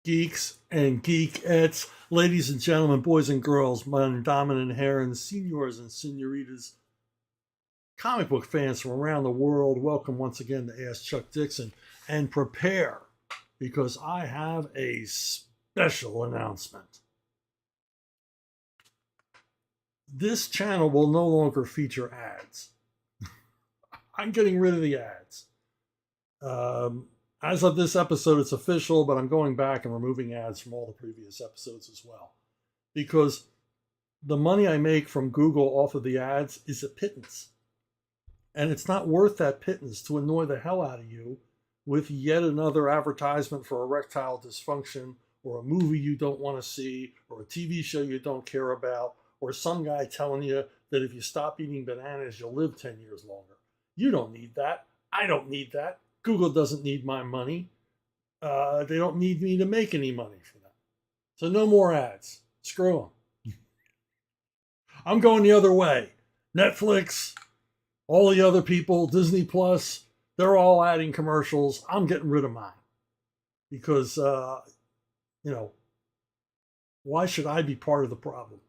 Geeks and geekettes, ladies and gentlemen, boys and girls, men, dominant herons, seniors and senoritas, comic book fans from around the world, welcome once again to Ask Chuck Dixon. And prepare, because I have a special announcement. This channel will no longer feature ads. I'm getting rid of the ads. As of this episode, it's official, but I'm going back and removing ads from all the previous episodes as well. Because the money I make from Google off of the ads is a pittance. And it's not worth that pittance to annoy the hell out of you with yet another advertisement for erectile dysfunction, or a movie you don't want to see, or a TV show you don't care about, or some guy telling you that if you stop eating bananas, you'll live 10 years longer. You don't need that. I don't need that. Google doesn't need my money. They don't need me to make any money for that. So no more ads. Screw them. I'm going the other way. Netflix, all the other people, Disney Plus, they're all adding commercials. I'm getting rid of mine. Because, why should I be part of the problem?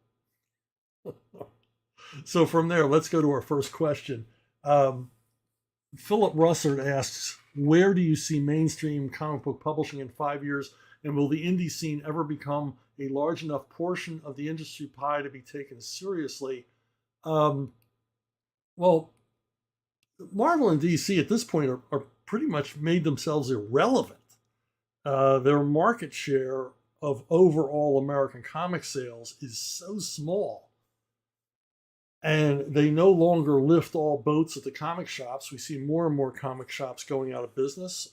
So from there, let's go to our first question. Philip Russert asks, where do you see mainstream comic book publishing in 5 years? And will the indie scene ever become a large enough portion of the industry pie to be taken seriously? Well, Marvel and DC at this point are pretty much made themselves irrelevant. Their market share of overall American comic sales is so small. And they no longer lift all boats at the comic shops. We see more and more comic shops going out of business.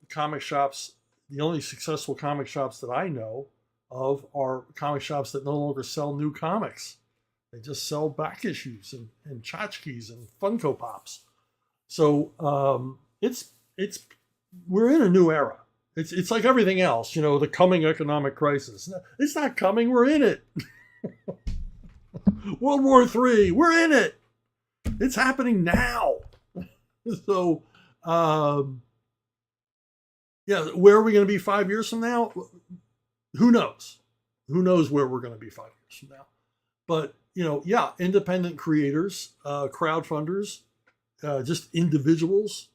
Comic shops, the only successful comic shops that I know of are comic shops that no longer sell new comics. They just sell back issues and tchotchkes and Funko Pops. So we're in a new era. It's like everything else, the coming economic crisis. It's not coming, we're in it. World War III, we're in it. It's happening now. So, where are we going to be 5 years from now? Who knows? Who knows where we're going to be 5 years from now? But, independent creators, crowdfunders, just individuals.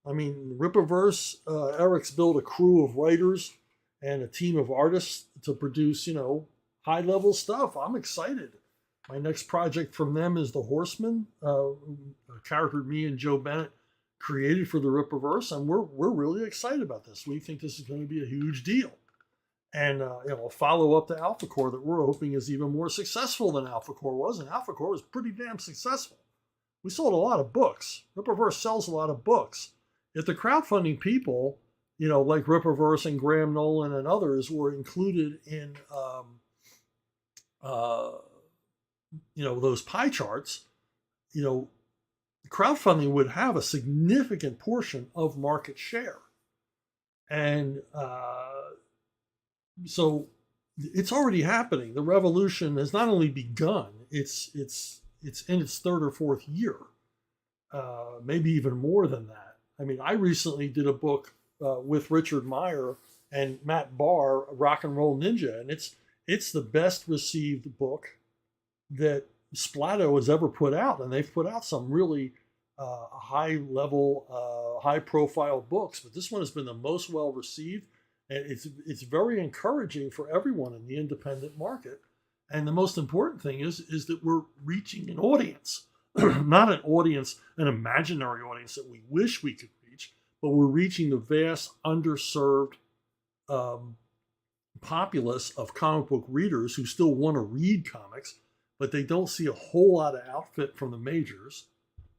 I mean, Rippaverse, Eric's built a crew of writers and a team of artists to produce, high-level stuff. I'm excited. My next project from them is The Horseman, a character me and Joe Bennett created for the Rippaverse, and we're really excited about this. We think this is going to be a huge deal. And a follow-up to Alpha Core that we're hoping is even more successful than Alpha Core was, and Alpha Core was pretty damn successful. We sold a lot of books. Rippaverse sells a lot of books. If the crowdfunding people, like Rippaverse and Graham Nolan and others were included in those pie charts, crowdfunding would have a significant portion of market share. And so it's already happening. The revolution has not only begun, it's in its third or fourth year, maybe even more than that. I mean, I recently did a book with Richard Meyer and Matt Barr, Rock and Roll Ninja, and it's the best received book that Splato has ever put out, and they've put out some really high-level, high-profile books, but this one has been the most well-received, and it's very encouraging for everyone in the independent market. And the most important thing is that we're reaching an audience, not an imaginary audience that we wish we could reach, but we're reaching the vast, underserved populace of comic book readers who still want to read comics, but they don't see a whole lot of output from the majors,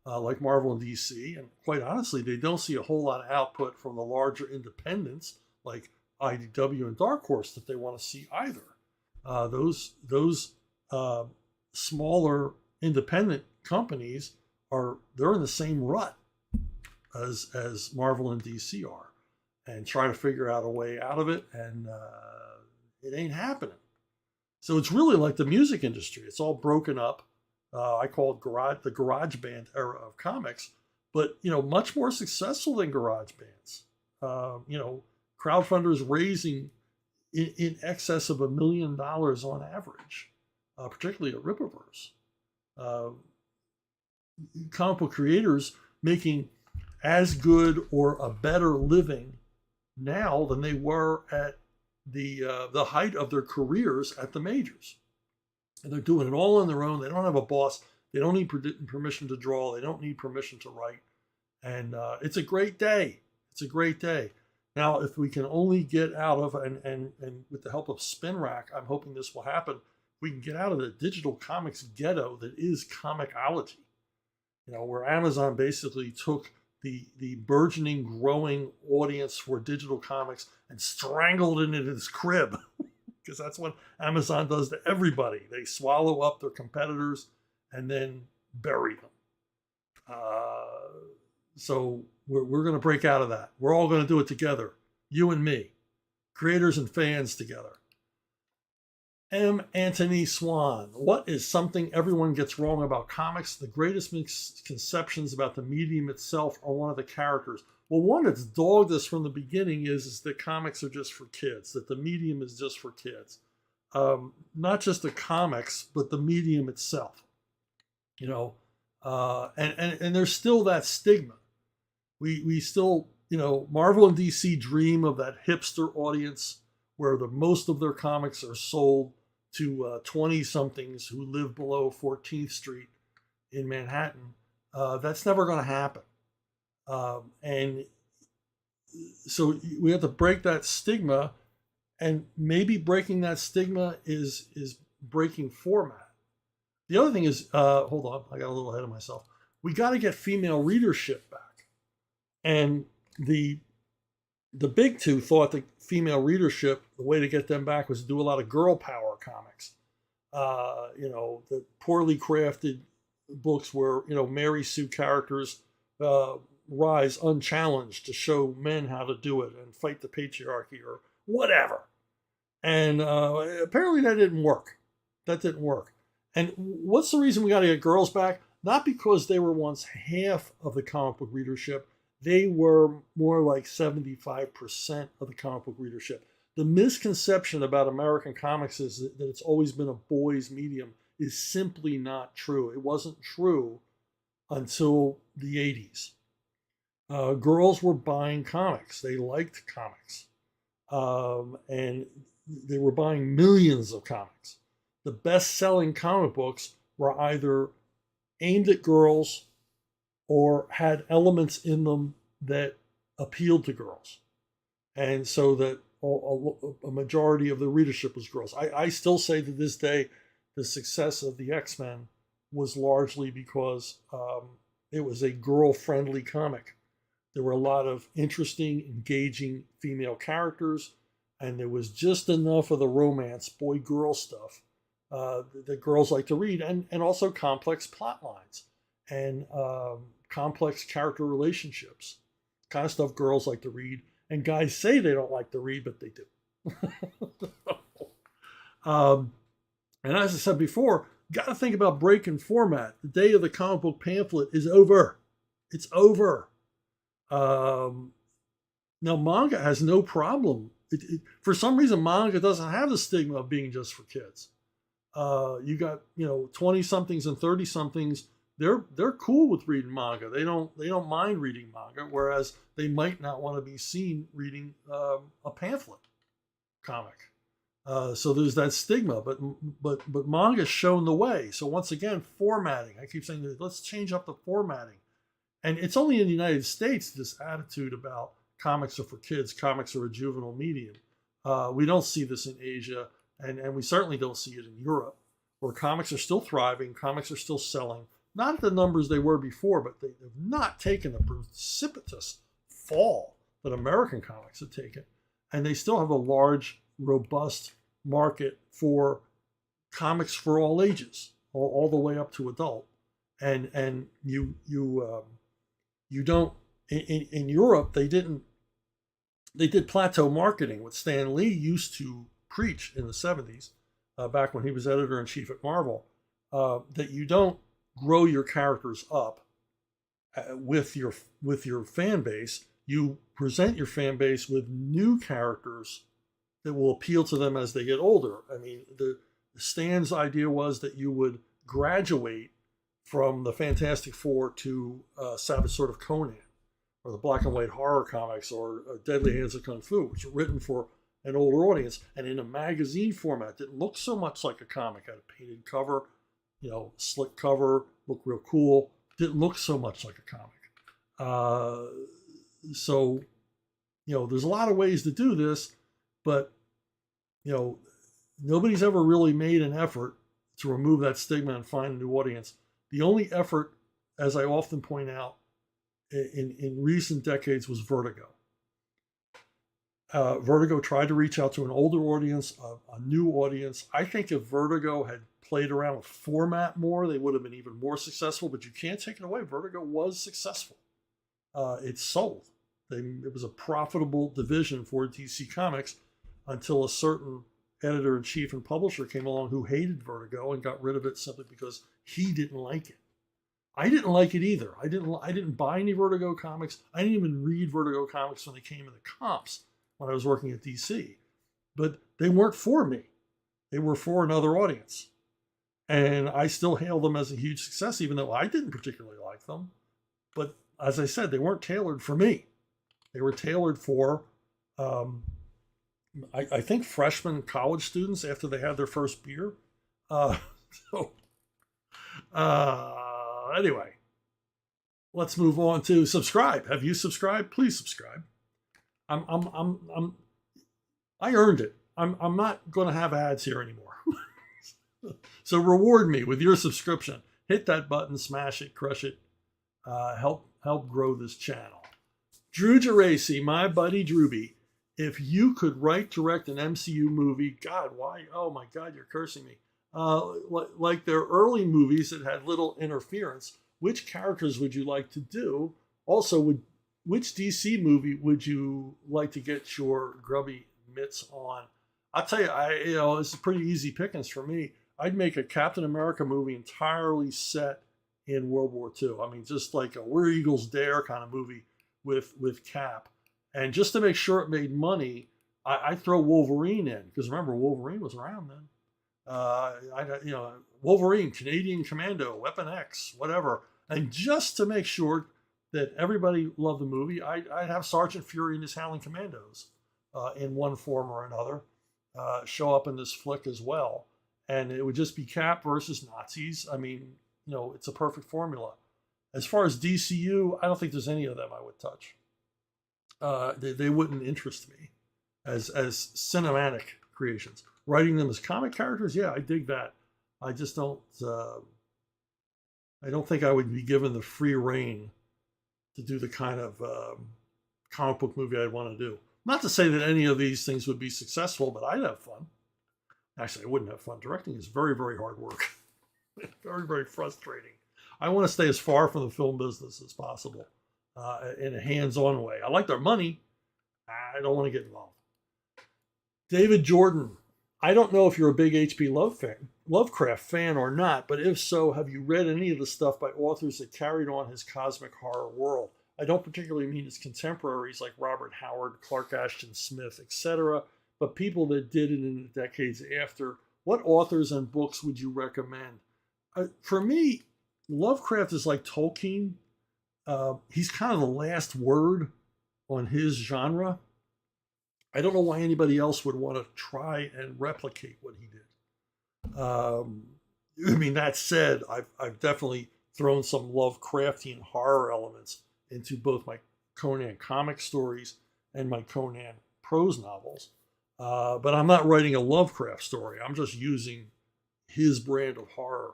like Marvel and DC. And quite honestly, they don't see a whole lot of output from the larger independents like IDW and Dark Horse that they want to see either. Those smaller independent companies they're in the same rut as Marvel and DC are, and trying to figure out a way out of it, and it ain't happening. So it's really like the music industry. It's all broken up. I call it the garage band era of comics, but much more successful than garage bands. Crowdfunders raising in excess of $1 million on average, particularly at Rippaverse. Uh, Comic book creators making as good or a better living now than they were at the height of their careers at the majors. And they're doing it all on their own. They don't have a boss. They don't need permission to draw. They don't need permission to write. And it's a great day. It's a great day. Now, if we can only get out of, and with the help of SpinRack, I'm hoping this will happen, we can get out of the digital comics ghetto that is comicology. Where Amazon basically took the burgeoning, growing audience for digital comics and strangled it in its crib. Because that's what Amazon does to everybody. They swallow up their competitors and then bury them. So we're going to break out of that. We're all going to do it together. You and me. Creators and fans together. M. Anthony Swan. What is something everyone gets wrong about comics? The greatest misconceptions about the medium itself are one of the characters. Well, one that's dogged us from the beginning is that comics are just for kids, that the medium is just for kids. Not just the comics, but the medium itself. And there's still that stigma. We still, Marvel and DC dream of that hipster audience where most of their comics are sold to 20-somethings who live below 14th Street in Manhattan. That's never going to happen. And so we have to break that stigma, and maybe breaking that stigma is breaking format. The other thing is, hold on, I got a little ahead of myself. We got to get female readership back. And the big two thought that female readership, the way to get them back was to do a lot of girl power comics. The poorly crafted books where, Mary Sue characters rise unchallenged to show men how to do it and fight the patriarchy or whatever. And apparently that didn't work. And what's the reason we got to get girls back? Not because they were once half of the comic book readership. They were more like 75% of the comic book readership. The misconception about American comics is that it's always been a boys' medium is simply not true. It wasn't true until the 80s. Girls were buying comics. They liked comics. And they were buying millions of comics. The best-selling comic books were either aimed at girls or had elements in them that appealed to girls. And so that a majority of the readership was girls. I still say to this day, the success of the X-Men was largely because it was a girl-friendly comic. There were a lot of interesting, engaging female characters, and there was just enough of the romance, boy-girl stuff that girls like to read, and also complex plot lines and complex character relationships, kind of stuff girls like to read, and guys say they don't like to read, but they do. And as I said before, got to think about breaking format. The day of the comic book pamphlet is over. It's over. Now, manga has no problem. For some reason, manga doesn't have the stigma of being just for kids. You got 20-somethings and 30-somethings. They're cool with reading manga. They don't mind reading manga, whereas they might not want to be seen reading a pamphlet comic. So there's that stigma, but manga's shown the way. So once again, formatting. I keep saying, let's change up the formatting. And it's only in the United States, this attitude about comics are for kids, comics are a juvenile medium. We don't see this in Asia, and we certainly don't see it in Europe, where comics are still thriving, comics are still selling. Not at the numbers they were before, but they have not taken the precipitous fall that American comics have taken. And they still have a large, robust market for comics for all ages, all the way up to adult. And you don't, in Europe, they did plateau marketing, what Stan Lee used to preach in the 70s, back when he was editor-in-chief at Marvel, that you don't grow your characters up with your fan base. You present your fan base with new characters that will appeal to them as they get older. I mean, Stan's idea was that you would graduate from the Fantastic Four to Savage Sword of Conan, or the black and white horror comics, or Deadly Hands of Kung Fu, which are written for an older audience and in a magazine format that looked so much like a comic. Had a painted cover, slick cover, looked real cool. Didn't look so much like a comic. So, there's a lot of ways to do this, but, nobody's ever really made an effort to remove that stigma and find a new audience. The only effort, as I often point out, in recent decades was Vertigo. Vertigo tried to reach out to an older audience, a new audience. I think if Vertigo had played around with format more, they would have been even more successful, but you can't take it away. Vertigo was successful. It sold. It was a profitable division for DC Comics until a certain editor-in-chief and publisher came along who hated Vertigo and got rid of it simply because he didn't like it. I didn't like it either. I didn't buy any Vertigo comics. I didn't even read Vertigo comics when they came in the comps when I was working at DC. But they weren't for me. They were for another audience. And I still hail them as a huge success, even though I didn't particularly like them. But as I said, they weren't tailored for me. They were tailored for, I think, freshman college students after they had their first beer. Anyway, let's move on to subscribe. Have you subscribed? Please subscribe. I earned it. I'm not going to have ads here anymore. So reward me with your subscription. Hit that button, smash it, crush it. Help grow this channel. Drew Geraci, my buddy Drewby. If you could write, direct an MCU movie, God, why? Oh my God, you're cursing me. Like their early movies that had little interference, which characters would you like to do? Also, which DC movie would you like to get your grubby mitts on? I'll tell you, this is pretty easy pickings for me. I'd make a Captain America movie entirely set in World War II. I mean, just like a Where Eagles Dare kind of movie with Cap. And just to make sure it made money, I throw Wolverine in, because remember, Wolverine was around then. Wolverine, Canadian Commando, Weapon X, whatever. And just to make sure that everybody loved the movie, I'd have Sergeant Fury and his Howling Commandos in one form or another show up in this flick as well. And it would just be Cap versus Nazis. I mean, it's a perfect formula. As far as DCU, I don't think there's any of them I would touch. They wouldn't interest me as cinematic creations. Writing them as comic characters, yeah, I dig that. I just don't. I don't think I would be given the free rein to do the kind of comic book movie I'd want to do. Not to say that any of these things would be successful, but I'd have fun. Actually, I wouldn't have fun. Directing is very, very hard work. Very, very frustrating. I want to stay as far from the film business as possible in a hands-on way. I like their money. I don't want to get involved. David Jordan. I don't know if you're a big H.P. Lovecraft fan or not, but if so, have you read any of the stuff by authors that carried on his cosmic horror world? I don't particularly mean his contemporaries like Robert Howard, Clark Ashton Smith, etc., but people that did it in the decades after. What authors and books would you recommend? For me, Lovecraft is like Tolkien. He's kind of the last word on his genre. I don't know why anybody else would want to try and replicate what he did. I mean, that said, I've definitely thrown some Lovecraftian horror elements into both my Conan comic stories and my Conan prose novels. But I'm not writing a Lovecraft story. I'm just using his brand of horror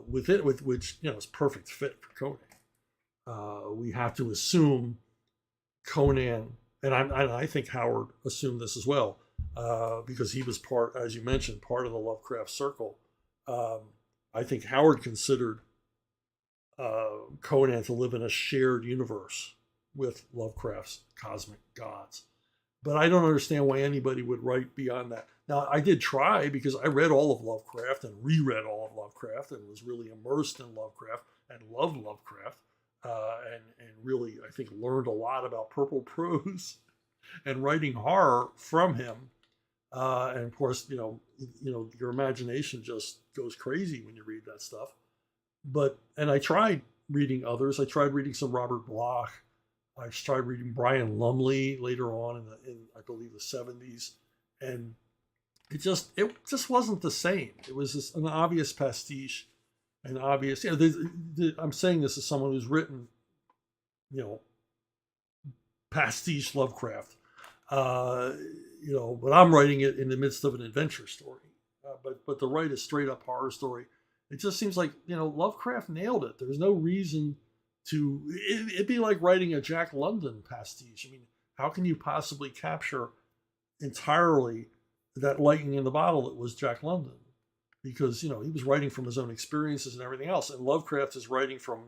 with which is perfect fit for Conan. We have to assume Conan, and I think Howard assumed this as well, because he was part, as you mentioned, part of the Lovecraft circle. I think Howard considered Conan to live in a shared universe with Lovecraft's cosmic gods. But I don't understand why anybody would write beyond that. Now, I did try, because I read all of Lovecraft and reread all of Lovecraft and was really immersed in Lovecraft and loved Lovecraft and really, I think, learned a lot about purple prose and writing horror from him. And of course, your imagination just goes crazy when you read that stuff. And I tried reading others. I tried reading some Robert Bloch. I tried reading Brian Lumley later on in I believe the 70s, and it just wasn't the same. It was just an obvious pastiche, an obvious. I'm saying this as someone who's written, pastiche Lovecraft. But I'm writing it in the midst of an adventure story. But to write a straight up horror story, it just seems like Lovecraft nailed it. There's no reason to. It'd be like writing a Jack London pastiche. I mean, how can you possibly capture entirely that lightning in the bottle that was Jack London? Because he was writing from his own experiences and everything else, and Lovecraft is writing from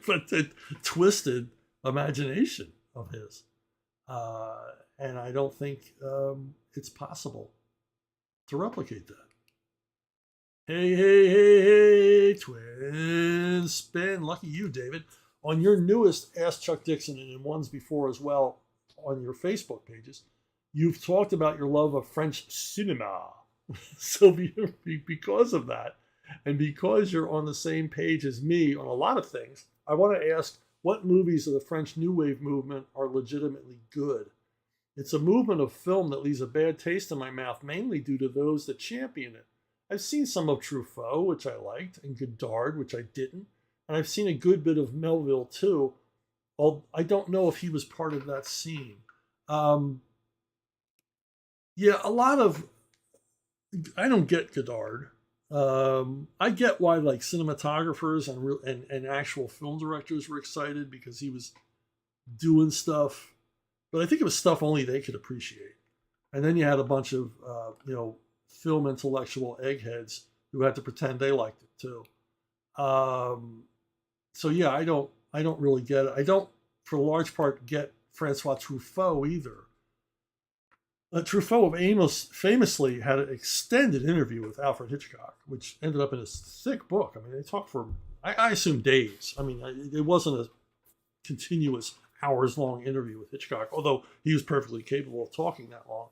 but the twisted imagination of his. And I don't think it's possible to replicate that. Hey, twin spin. Lucky you, David. On your newest Ask Chuck Dixon and in ones before as well on your Facebook pages, you've talked about your love of French cinema. So because of that, and because you're on the same page as me on a lot of things, I want to ask, what movies of the French New Wave movement are legitimately good? It's a movement of film that leaves a bad taste in my mouth, mainly due to those that champion it. I've seen some of Truffaut, which I liked, and Godard, which I didn't. And I've seen a good bit of Melville, too. I don't know if he was part of that scene. A lot of... I don't get Godard. I get why cinematographers and actual film directors were excited because he was doing stuff, but I think it was stuff only they could appreciate. And then you had a bunch of film intellectual eggheads who had to pretend they liked it too. I don't really get it. I don't, for a large part, get Francois Truffaut either. Truffaut of Amos famously had an extended interview with Alfred Hitchcock, which ended up in a thick book. I mean, they talked for, I assume, days. I mean, it wasn't a continuous hours-long interview with Hitchcock, although he was perfectly capable of talking that long.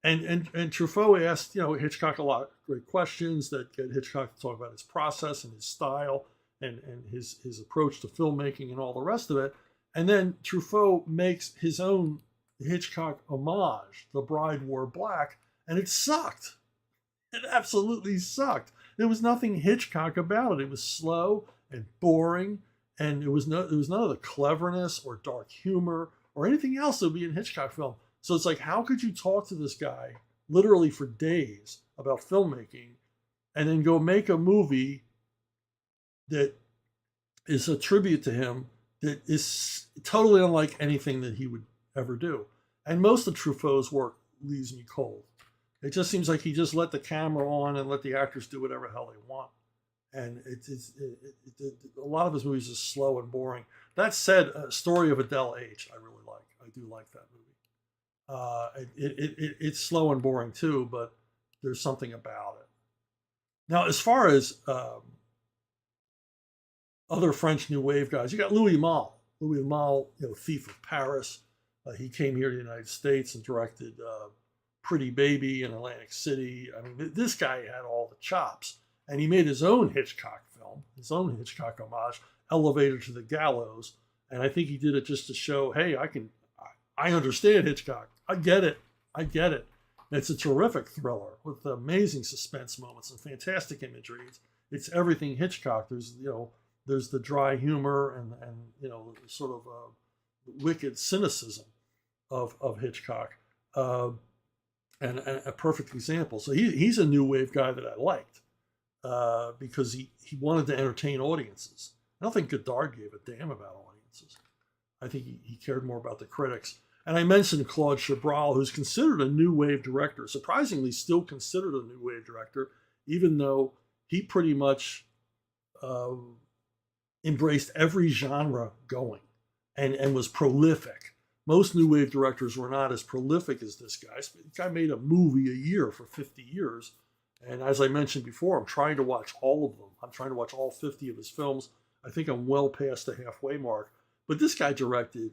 And Truffaut asked, Hitchcock a lot of great questions that get Hitchcock to talk about his process and his style and his approach to filmmaking and all the rest of it. And then Truffaut makes his own Hitchcock homage, The Bride Wore Black, and it sucked. It absolutely sucked. There was nothing Hitchcock about it. It was slow and boring, and there was none of the cleverness or dark humor or anything else that would be in Hitchcock film. So it's like, how could you talk to this guy literally for days about filmmaking and then go make a movie that is a tribute to him that is totally unlike anything that he would ever do? And most of Truffaut's work leaves me cold. It just seems like he just let the camera on and let the actors do whatever the hell they want. And a lot of his movies are slow and boring. That said, Story of Adele H, I really like. I do like that movie. It's slow and boring too, but there's something about it. Now, as far as other French New Wave guys, you got Louis Malle. Louis Malle, Thief of Paris. He came here to the United States and directed Pretty Baby in Atlantic City. I mean, this guy had all the chops. And he made his own Hitchcock film, his own Hitchcock homage, Elevator to the Gallows. And I think he did it just to show, hey, I understand Hitchcock. I get it. And it's a terrific thriller with amazing suspense moments and fantastic imagery. It's everything Hitchcock. There's the dry humor and sort of wicked cynicism of Hitchcock, and a perfect example. So he's a new wave guy that I liked because he wanted to entertain audiences. I don't think Godard gave a damn about audiences. I think he cared more about the critics. And I mentioned Claude Chabrol, who's considered a new wave director, surprisingly still considered a new wave director, even though he pretty much embraced every genre going and was prolific. Most new wave directors were not as prolific as this guy. This guy made a movie a year for 50 years. And as I mentioned before, I'm trying to watch all of them. I'm trying to watch all 50 of his films. I think I'm well past the halfway mark. But this guy directed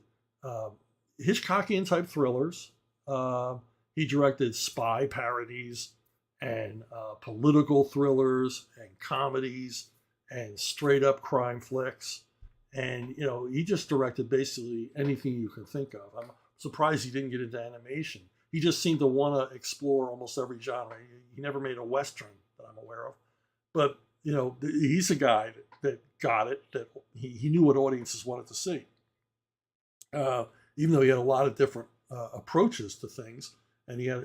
Hitchcockian type thrillers. He directed spy parodies and political thrillers and comedies and straight up crime flicks. And, he just directed basically anything you can think of. I'm surprised he didn't get into animation. He just seemed to want to explore almost every genre. He never made a Western that I'm aware of. But, he's a guy that got it, that he knew what audiences wanted to see. Even though he had a lot of different approaches to things. And he had,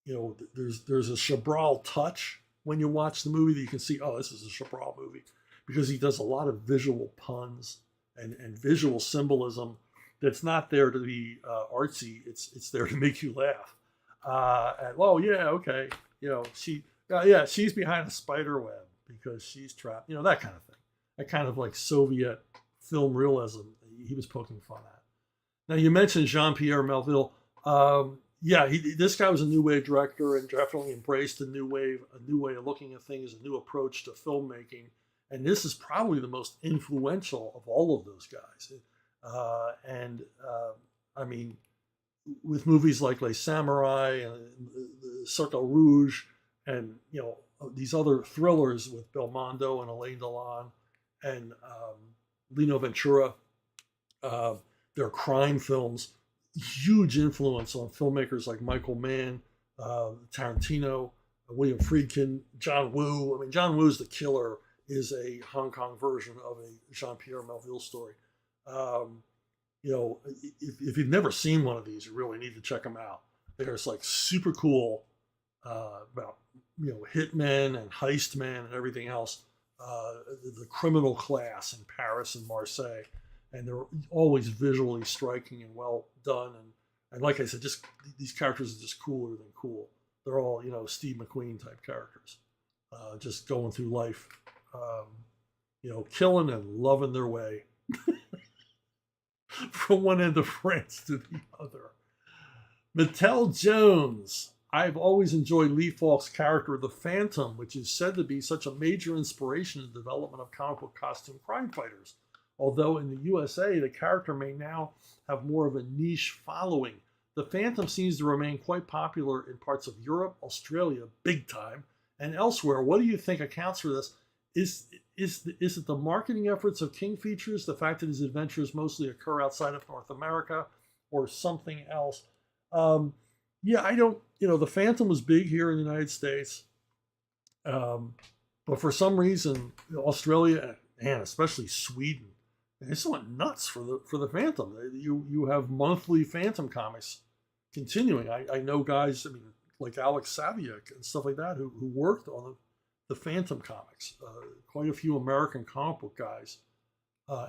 there's a Chabrol touch when you watch the movie that you can see, oh, this is a Chabrol movie, because he does a lot of visual puns and visual symbolism that's not there to be artsy. It's there to make you laugh. Yeah, okay, she's behind a spider web because she's trapped. That kind of thing. That kind of like Soviet film realism he was poking fun at. Now you mentioned Jean-Pierre Melville. This guy was a new wave director and definitely embraced a new way of looking at things, a new approach to filmmaking. And this is probably the most influential of all of those guys. With movies like Les Samurai and Cercle Rouge, and these other thrillers with Belmondo and Alain Delon and Lino Ventura, their crime films. Huge influence on filmmakers like Michael Mann, Tarantino, William Friedkin, John Woo. I mean, John Woo's The Killer is a Hong Kong version of a Jean-Pierre Melville story. If you've never seen one of these, you really need to check them out. They're like super cool about hitmen and heistmen and everything else. The criminal class in Paris and Marseille. And they're always visually striking and well done. And like I said, just these characters are just cooler than cool. They're all, Steve McQueen type characters, just going through life, killing and loving their way from one end of France to the other. Mattel Jones. I've always enjoyed Lee Falk's character, the Phantom, which is said to be such a major inspiration in the development of comic book costume crime fighters. Although in the USA, the character may now have more of a niche following. The Phantom seems to remain quite popular in parts of Europe, Australia, big time, and elsewhere. What do you think accounts for this? Is it the marketing efforts of King Features, the fact that his adventures mostly occur outside of North America, or something else? I don't, the Phantom was big here in the United States. But for some reason, Australia, and especially Sweden, they just went nuts for the Phantom. You have monthly Phantom comics continuing. I know guys, like Alex Saviuk and stuff like that, who worked on the Phantom comics. Quite a few American comic book guys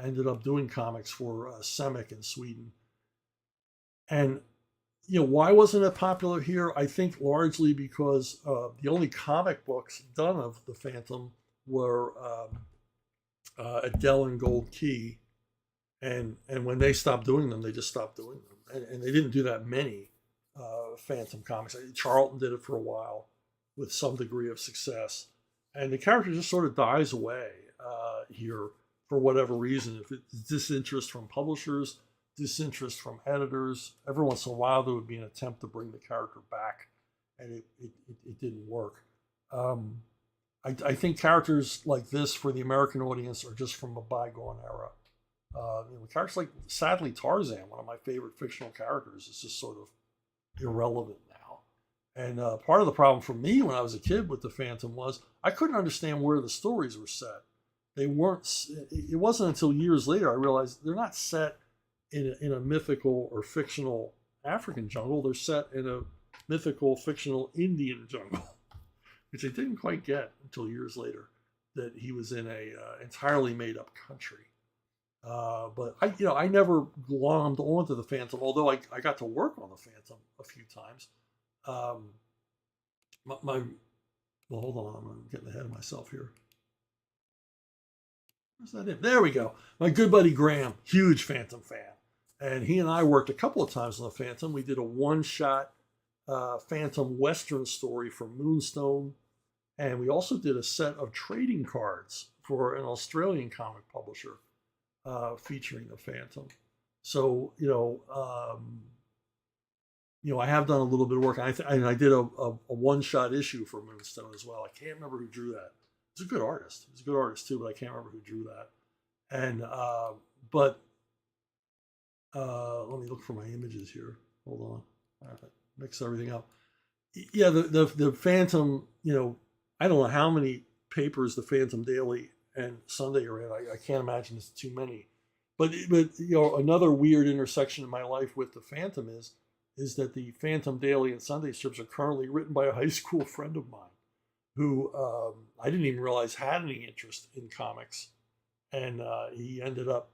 ended up doing comics for Semic in Sweden. And why wasn't it popular here? I think largely because the only comic books done of the Phantom were Adele and Gold Key. And when they stopped doing them, they just stopped doing them. And they didn't do that many Phantom comics. Charlton did it for a while with some degree of success. And the character just sort of dies away here for whatever reason. If it's disinterest from publishers, disinterest from editors, every once in a while there would be an attempt to bring the character back, and it didn't work. I think characters like this for the American audience are just from a bygone era. Characters like, sadly, Tarzan, one of my favorite fictional characters, is just sort of irrelevant now. And part of the problem for me when I was a kid with the Phantom was I couldn't understand where the stories were set. They weren't. It wasn't until years later I realized they're not set in a mythical or fictional African jungle. They're set in a mythical, fictional Indian jungle, which I didn't quite get until years later, that he was in a entirely made-up country. But I never glommed onto the Phantom, although I got to work on the Phantom a few times. Well, hold on, I'm getting ahead of myself here. Where's that in? There we go. My good buddy Graham, huge Phantom fan. And he and I worked a couple of times on the Phantom. We did a one-shot Phantom Western story for Moonstone. And we also did a set of trading cards for an Australian comic publisher featuring the Phantom. So, I have done a little bit of work. And I did a one-shot issue for Moonstone as well. I can't remember who drew that. He's a good artist. He's a good artist too, but I can't remember who drew that. And but let me look for my images here. Hold on. I have to mix everything up. Yeah, the Phantom. I don't know how many papers the Phantom Daily and Sunday are in. I can't imagine it's too many. But another weird intersection in my life with the Phantom is that the Phantom Daily and Sunday strips are currently written by a high school friend of mine who I didn't even realize had any interest in comics, and he ended up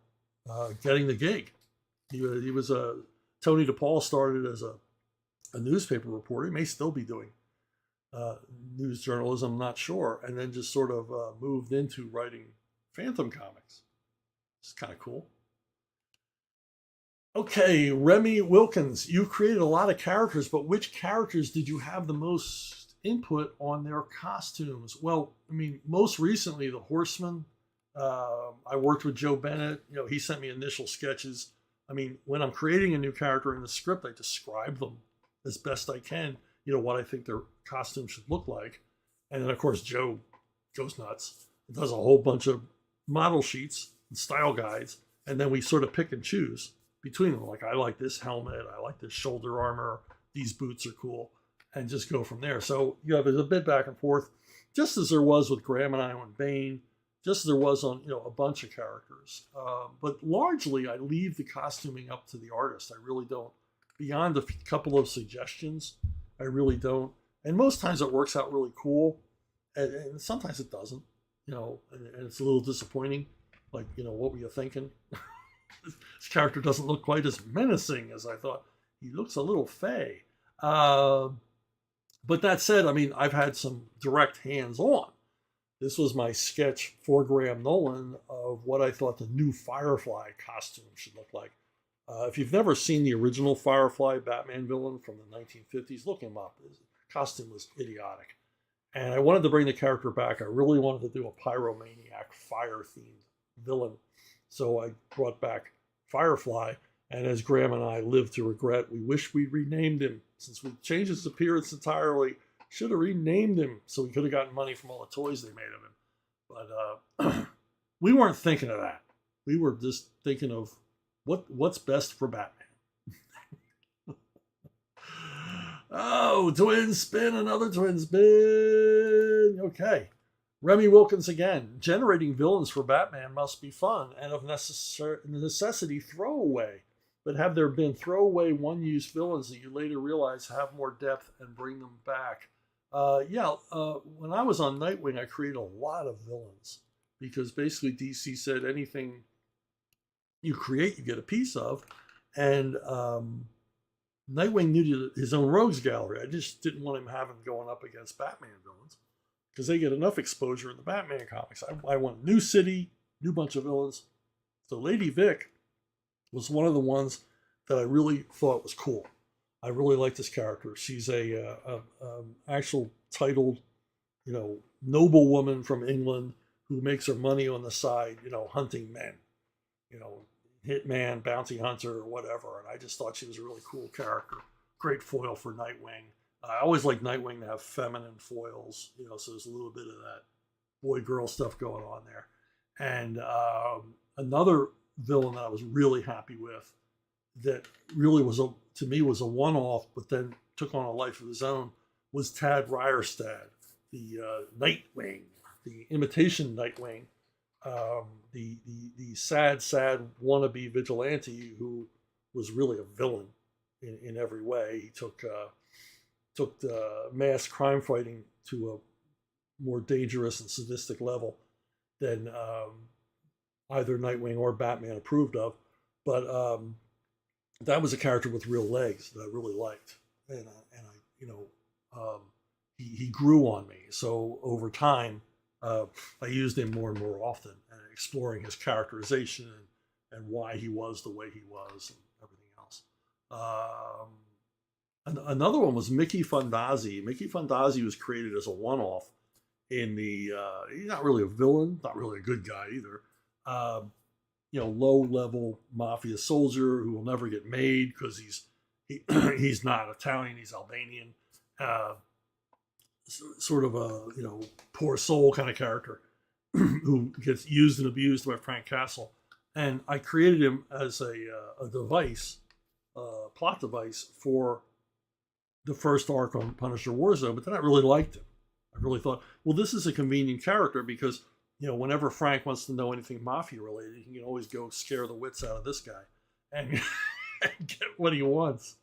getting the gig. He was a Tony DePaul started as a newspaper reporter. He may still be doing news journalism, I'm not sure, and then just sort of moved into writing Phantom comics. It's kind of cool. Okay, Remy Wilkins, you created a lot of characters, but which characters did you have the most input on their costumes? Well, I mean, most recently, the Horseman. I worked with Joe Bennett. He sent me initial sketches. I mean, when I'm creating a new character in the script, I describe them as best I can, what I think their costume should look like. And then, of course, Joe goes nuts. It does a whole bunch of model sheets and style guides, and then we sort of pick and choose between them. Like, I like this helmet, I like this shoulder armor, these boots are cool, and just go from there. So, there's a bit back and forth, just as there was with Graham and I on Bane, just as there was on, a bunch of characters. But largely, I leave the costuming up to the artist. I really don't. Beyond a couple of suggestions, I really don't. And most times it works out really cool, and sometimes it doesn't, and it's a little disappointing. Like, what were you thinking? This character doesn't look quite as menacing as I thought. He looks a little fey. But that said, I mean, I've had some direct hands-on. This was my sketch for Graham Nolan of what I thought the new Firefly costume should look like. If you've never seen the original Firefly Batman villain from the 1950s, look him up. His costume was idiotic. And I wanted to bring the character back. I really wanted to do a pyromaniac, fire-themed villain. So I brought back Firefly. And as Graham and I live to regret, we wish we renamed him. Since we changed his appearance entirely, should have renamed him so we could have gotten money from all the toys they made of him. But we weren't thinking of that. We were just thinking of what's best for Batman. Oh, twin spin, another twin spin. Okay. Remy Wilkins again. Generating villains for Batman must be fun and of necessity throwaway. But have there been throwaway one-use villains that you later realize have more depth and bring them back? When I was on Nightwing, I created a lot of villains because basically DC said anything you create, you get a piece of. And Nightwing needed his own rogues gallery. I just didn't want him having going up against Batman villains because they get enough exposure in the Batman comics. I want new city, new bunch of villains. So Lady Vic was one of the ones that I really thought was cool. I really like this character. She's a actual titled, noble woman from England who makes her money on the side, hunting men, hitman, bounty hunter, or whatever. And I just thought she was a really cool character. Great foil for Nightwing. I always like Nightwing to have feminine foils, so there's a little bit of that boy-girl stuff going on there. And another villain that I was really happy with that really to me was a one-off, but then took on a life of his own, was Tad Ryerstad, the Nightwing, the imitation Nightwing, the sad wannabe vigilante who was really a villain in every way. He took mass crime fighting to a more dangerous and sadistic level than either Nightwing or Batman approved of. But that was a character with real legs that I really liked, and he grew on me. So over time, I used him more and more often, and exploring his characterization and why he was the way he was, and everything else. Another one was Mickey Fondazzi. Mickey Fondazzi was created as a one-off in the. He's not really a villain, not really a good guy either. low-level mafia soldier who will never get made because he's not Italian, he's Albanian, sort of a poor soul kind of character who gets used and abused by Frank Castle. And I created him as a device, plot device for the first arc on Punisher Warzone, but then I really liked him. I really thought, well, this is a convenient character because, whenever Frank wants to know anything mafia related, he can always go scare the wits out of this guy and get what he wants.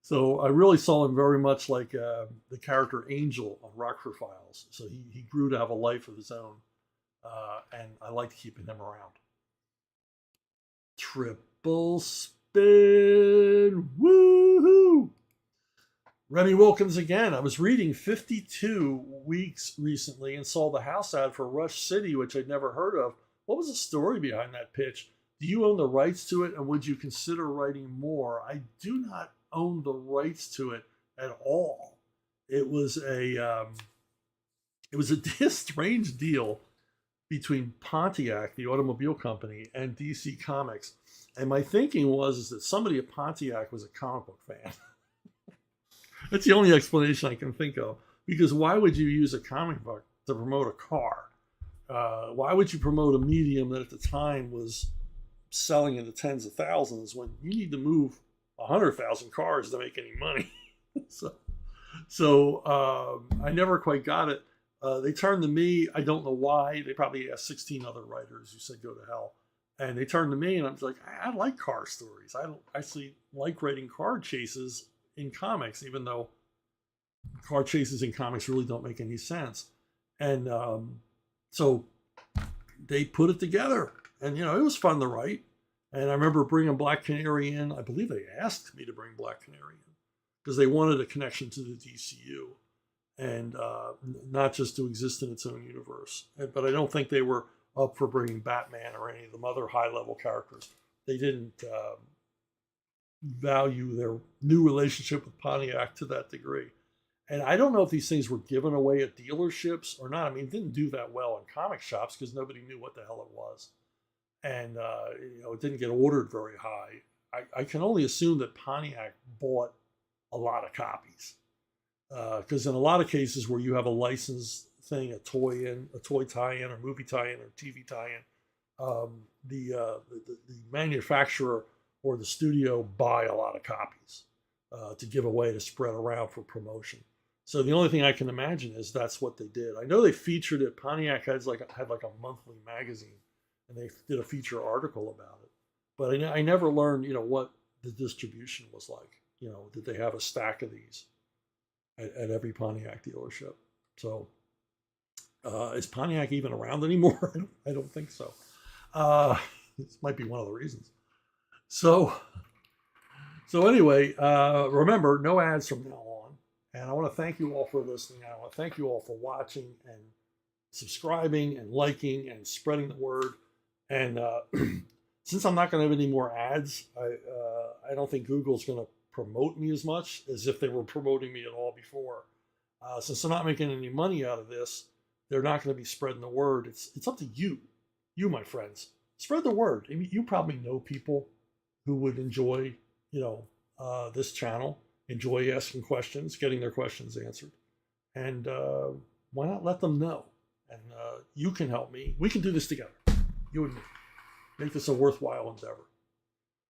So I really saw him very much like the character Angel on Rockford Files. So he grew to have a life of his own, and I liked keeping him around. Triple spin, woohoo! Remy Wilkins again. I was reading 52 Weeks recently and saw the house ad for Rush City, which I'd never heard of. What was the story behind that pitch? Do you own the rights to it, and would you consider writing more? I do not own the rights to it at all. It was a strange deal between Pontiac, the automobile company, and DC Comics. And my thinking was that somebody at Pontiac was a comic book fan. That's the only explanation I can think of. Because why would you use a comic book to promote a car? Why would you promote a medium that at the time was selling in the tens of thousands when you need to move 100,000 cars to make any money? So I never quite got it. They turned to me. I don't know why. They probably asked 16 other writers who said go to hell. And they turned to me, and I was like, I like car stories. I don't actually like writing car chases in comics, even though car chases in comics really don't make any sense. And so they put it together, and it was fun to write. And I remember bringing Black Canary in. I believe they asked me to bring Black Canary in because they wanted a connection to the DCU and not just to exist in its own universe. But I don't think they were up for bringing Batman or any of the other high-level characters. They didn't value their new relationship with Pontiac to that degree. And I don't know if these things were given away at dealerships or not. I mean, it didn't do that well in comic shops because nobody knew what the hell it was. And, it didn't get ordered very high. I can only assume that Pontiac bought a lot of copies. Because in a lot of cases where you have a licensed thing, a toy tie-in or movie tie-in or TV tie-in, the manufacturer or the studio buy a lot of copies to give away, to spread around for promotion. So the only thing I can imagine is that's what they did. I know they featured it. Pontiac had like a monthly magazine, and they did a feature article about it. But I never learned, what the distribution was like. Did they have a stack of these at every Pontiac dealership? So is Pontiac even around anymore? I don't think so. This might be one of the reasons. So anyway, remember, no ads from now on. And I want to thank you all for listening. I want to thank you all for watching and subscribing and liking and spreading the word. And since I'm not going to have any more ads, I don't think Google's going to promote me as much as if they were promoting me at all before. Since they're not making any money out of this, they're not going to be spreading the word. It's up to you, my friends. Spread the word. I mean, you probably know people who would enjoy, this channel, enjoy asking questions, getting their questions answered. And why not let them know? And you can help me. We can do this together, you and me. Make this a worthwhile endeavor.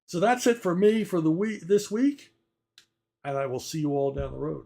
So that's it for me for this week. And I will see you all down the road.